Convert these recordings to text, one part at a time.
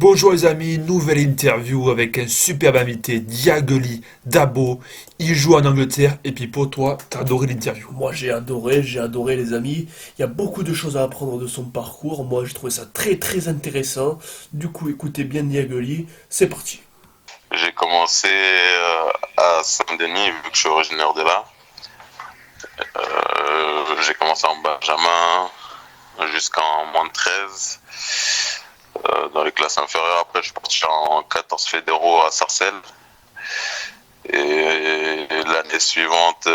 Bonjour les amis, nouvelle interview avec un superbe invité, Diaguely Dabo. Il joue en Angleterre et puis pour toi, t'as adoré l'interview. Moi j'ai adoré les amis. Il y a beaucoup de choses à apprendre de son parcours. Moi j'ai trouvé ça très très intéressant. Du coup écoutez bien Diaguely, c'est parti. J'ai commencé à Saint-Denis, vu que je suis originaire de là. J'ai commencé en Benjamin jusqu'en moins de 13 dans les classes inférieures. Après, je suis parti en 14 fédéraux à Sarcelles. Et l'année suivante,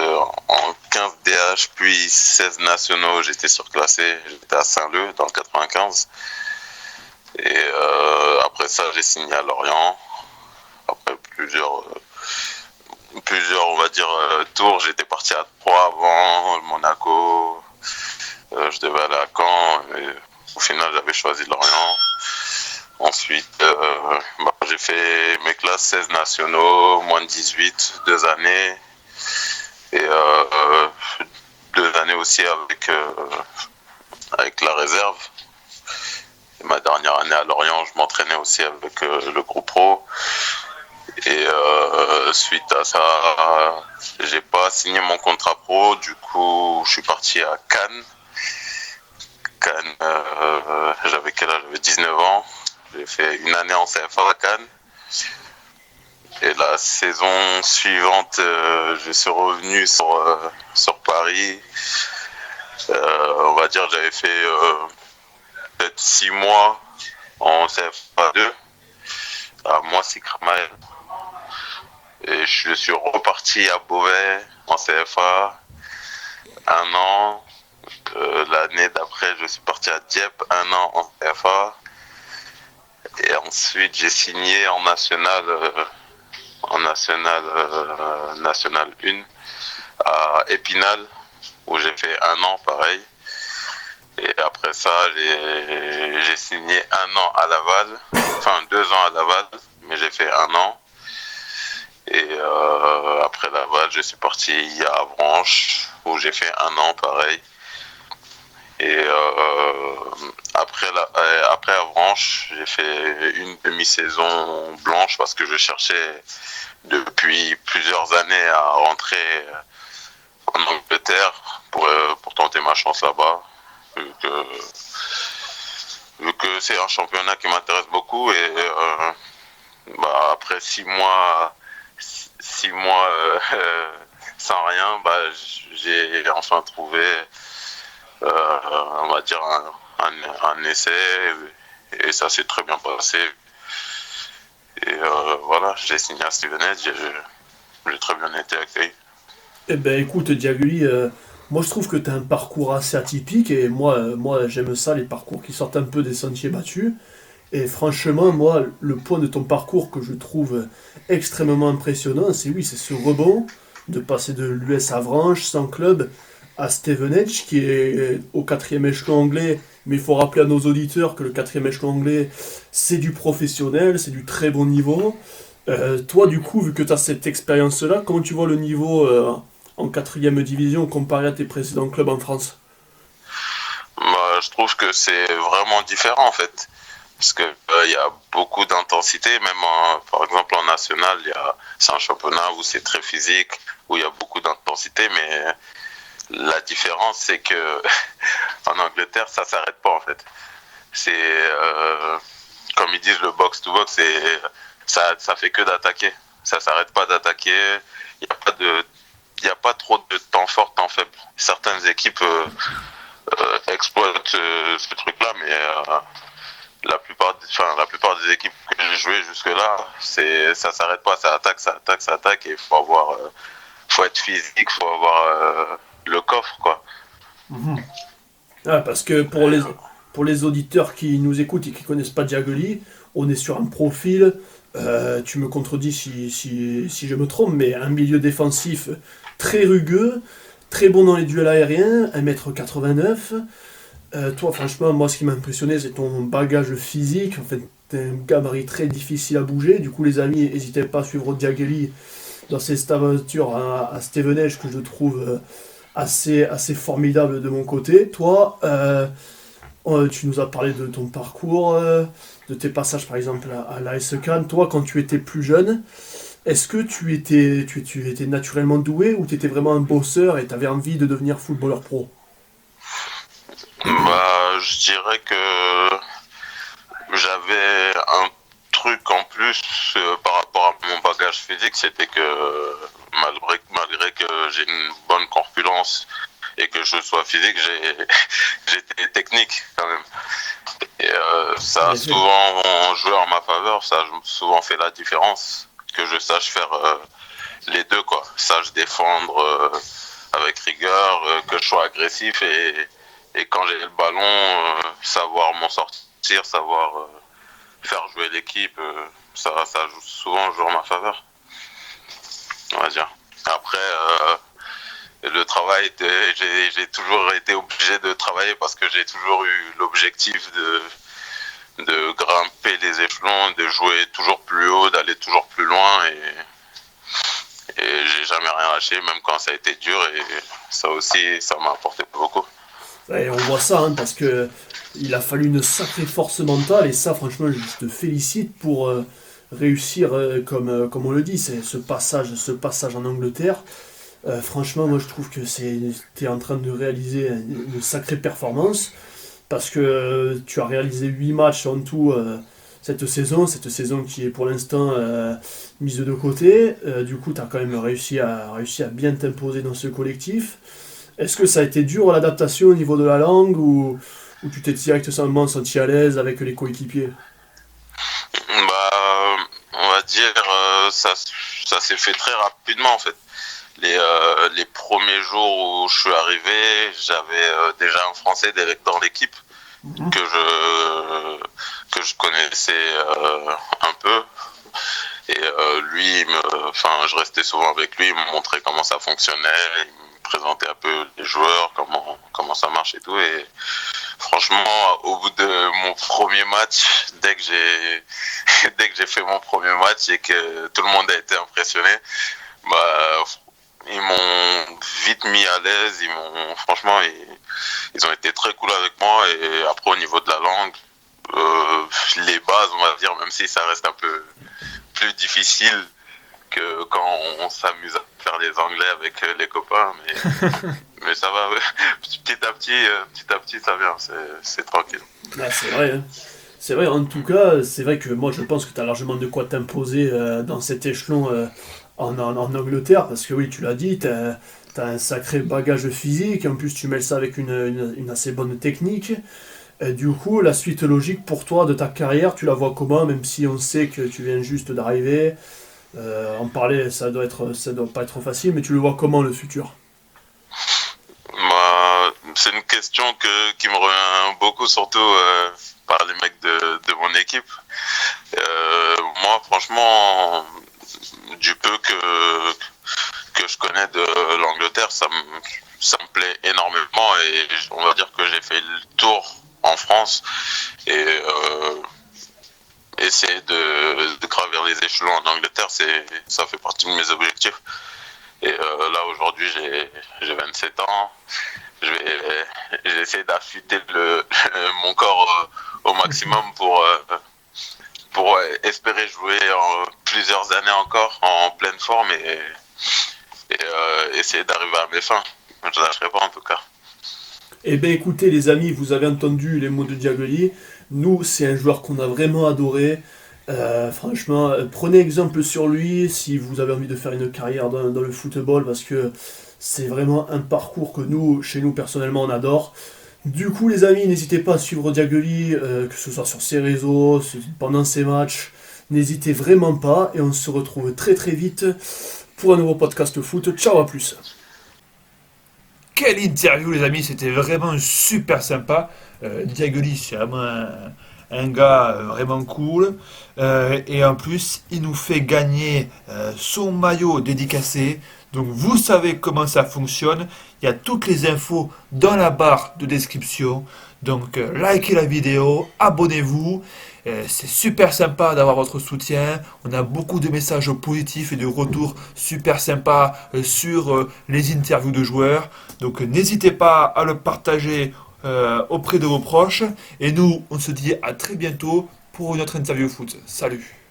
en 15 DH, puis 16 nationaux, j'étais surclassé. J'étais à Saint-Leu dans le 95. Et après ça, j'ai signé à Lorient. Après plusieurs on va dire, tours. J'étais parti à Troyes avant, Monaco. Je devais aller à Caen. Et au final, j'avais choisi Lorient. Ensuite, j'ai fait mes classes 16 nationaux, moins de 18, 2 années. Et 2 années aussi avec la réserve. Et ma dernière année à Lorient, je m'entraînais aussi avec le groupe pro. Et suite à ça, j'ai pas signé mon contrat pro. Du coup, je suis parti à Cannes. Cannes, j'avais quel âge? J'avais 19 ans. J'ai fait une année en CFA à Cannes. Et la saison suivante, je suis revenu sur Paris. On va dire j'avais fait peut-être 6 mois en CFA 2 à Moissy-Cramael. Et je suis reparti à Beauvais en CFA 1 an. L'année d'après, je suis parti à Dieppe 1 an en CFA. Et ensuite, j'ai signé en national, national 1 à Épinal, où j'ai fait 1 an pareil. Et après ça, j'ai signé 1 an à Laval, enfin 2 ans à Laval, mais j'ai fait 1 an. Et après Laval, je suis parti à Avranches, où j'ai fait 1 an pareil. Et après Avranches, j'ai fait une demi-saison blanche parce que je cherchais depuis plusieurs années à rentrer en Angleterre pour tenter ma chance là-bas. Vu que, vu que c'est un championnat qui m'intéresse beaucoup. Et après 6 mois sans rien, j'ai enfin trouvé, on va dire, un essai. Et ça s'est très bien passé. Et voilà, j'ai signé à Stevenage. J'ai très bien été accueilli. Eh ben écoute Diaguely, moi je trouve que tu as un parcours assez atypique et moi j'aime ça, les parcours qui sortent un peu des sentiers battus. Et franchement, moi, le point de ton parcours que je trouve extrêmement impressionnant, c'est ce rebond de passer de l'US Avranches, sans club, à Stevenage, qui est au quatrième échelon anglais. Mais il faut rappeler à nos auditeurs que le quatrième échelon anglais, c'est du professionnel, c'est du très bon niveau. Toi, du coup, vu que tu as cette expérience-là, comment tu vois le niveau en quatrième division comparé à tes précédents clubs en France? Je trouve que c'est vraiment différent en fait. Parce que il y a beaucoup d'intensité, même par exemple en national, c'est un championnat où c'est très physique, où il y a beaucoup d'intensité, mais la différence c'est que en Angleterre ça s'arrête pas en fait. C'est comme ils disent le box to box, ça fait que d'attaquer, ça s'arrête pas d'attaquer. Il y a pas trop de temps fort, temps faible. Certaines équipes exploitent ce truc-là, mais la plupart des équipes que j'ai jouées jusque-là, ça s'arrête pas, ça attaque, ça attaque, ça attaque, et il faut être physique, faut avoir le coffre, quoi. Mhm. Ah, parce que pour les auditeurs qui nous écoutent et qui connaissent pas Diaguely, on est sur un profil, tu me contredis si je me trompe, mais un milieu défensif très rugueux, très bon dans les duels aériens, 1m89. Toi, franchement, moi, ce qui m'a impressionné, c'est ton bagage physique. En fait, t'es un gabarit très difficile à bouger. Du coup, les amis, n'hésitez pas à suivre Diaguely dans cette aventure à Stevenage que je trouve assez formidable de mon côté. Toi, Tu nous as parlé de ton parcours, de tes passages par exemple à l'AS Cannes. Toi, quand tu étais plus jeune, est-ce que tu étais naturellement doué ou tu étais vraiment un bosseur et tu avais envie de devenir footballeur pro? Bah, je dirais que j'avais un truc en plus par rapport à mon bagage physique, c'était que malgré que j'ai une bonne corpulence et que je sois physique, j'étais technique quand même. Et ça En a effet. souvent joué en ma faveur, ça a souvent fait la différence, que je sache faire les deux, quoi. Sache défendre avec rigueur, que je sois agressif et quand j'ai le ballon, savoir m'en sortir, savoir faire jouer l'équipe, ça joue souvent joue en ma faveur, on va dire. Après, le travail, j'ai toujours été obligé de travailler parce que j'ai toujours eu l'objectif de grimper les échelons, de jouer toujours plus haut, d'aller toujours plus loin et j'ai jamais rien lâché, même quand ça a été dur et ça aussi, ça m'a apporté beaucoup. Et on voit ça, hein, parce que il a fallu une sacrée force mentale, et ça, franchement, je te félicite pour réussir, comme on le dit, c'est ce passage en Angleterre. Franchement, moi, je trouve que t'es en train de réaliser une sacrée performance, parce que tu as réalisé 8 matchs en tout cette saison qui est pour l'instant mise de côté. Du coup, tu as quand même réussi à bien t'imposer dans ce collectif. Est-ce que ça a été dur l'adaptation au niveau de la langue ou tu t'es directement senti à l'aise avec les coéquipiers? Bah, on va dire, ça s'est fait très rapidement en fait. Les premiers jours où je suis arrivé, j'avais déjà un Français dans l'équipe Mhm. que je connaissais un peu. Et lui, enfin, je restais souvent avec lui, il me montrait comment ça fonctionnait, il me présentait un peu les joueurs, comment ça marche et tout. Et franchement, au bout de mon premier match, dès que j'ai fait mon premier match et que tout le monde a été impressionné, bah, ils m'ont vite mis à l'aise. Franchement, ils ont été très cool avec moi. Et après, au niveau de la langue, les bases, on va dire, même si ça reste un peu plus difficile que quand on s'amuse à faire les anglais avec les copains, mais ça va, ouais. Petit à petit, ça vient, c'est tranquille. Ah, c'est vrai, hein. C'est vrai, en tout cas, c'est vrai que moi je pense que tu as largement de quoi t'imposer dans cet échelon en Angleterre, parce que oui, tu l'as dit, tu as un sacré bagage physique, en plus tu mêles ça avec une assez bonne technique. Du coup, la suite logique pour toi de ta carrière, tu la vois comment, même si on sait que tu viens juste d'arriver. En parler, ça doit pas être facile, mais tu le vois comment le futur? Bah, c'est une question qui me revient beaucoup, surtout par les mecs de mon équipe. Moi, franchement, du peu que je connais de l'Angleterre, ça me plaît énormément et on va dire que j'ai fait le tour en France et essayer de gravir les échelons en Angleterre, ça fait partie de mes objectifs. Et là aujourd'hui j'ai 27 ans, j'ai essayé d'affûter mon corps au maximum pour espérer jouer en plusieurs années encore en pleine forme et essayer d'arriver à mes fins. Je ne lâcherai pas en tout cas. Eh bien écoutez les amis, vous avez entendu les mots de Diagoli. Nous, c'est un joueur qu'on a vraiment adoré. Franchement, prenez exemple sur lui si vous avez envie de faire une carrière dans le football parce que c'est vraiment un parcours que nous, chez nous personnellement, on adore. Du coup les amis, n'hésitez pas à suivre Diagoli, que ce soit sur ses réseaux, pendant ses matchs. N'hésitez vraiment pas et on se retrouve très très vite pour un nouveau podcast foot. Ciao, à plus. Quelle interview, les amis, c'était vraiment super sympa. Diagoli, c'est vraiment un gars vraiment cool. Et en plus, il nous fait gagner son maillot dédicacé. Donc, vous savez comment ça fonctionne. Il y a toutes les infos dans la barre de description. Donc, likez la vidéo, abonnez-vous. C'est super sympa d'avoir votre soutien. On a beaucoup de messages positifs et de retours super sympas sur les interviews de joueurs. Donc n'hésitez pas à le partager auprès de vos proches. Et nous, on se dit à très bientôt pour une autre interview foot. Salut!